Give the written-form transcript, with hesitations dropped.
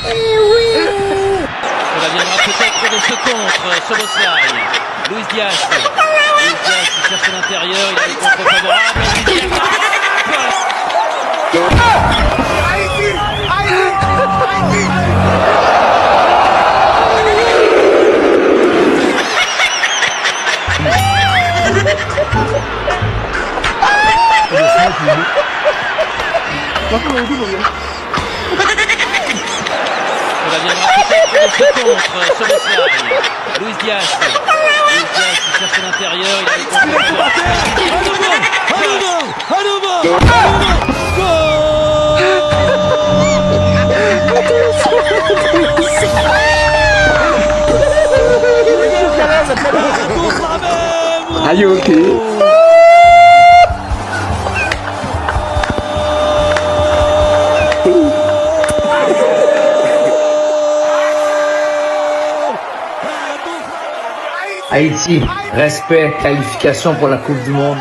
Cela viendra peut-être de ce contre, Szoboszlai. Luis Diaz. Luis Diaz qui cherche à l'intérieur, il a des contres favorables. Luis Diaz. Cela viendra peut-être de ce contre, Szoboszlai. Luis Diaz. Luis Diaz qui cherche à l'intérieur, il a des contres favorables. Are you okay? Haïti, respect, qualification pour la Coupe du Monde.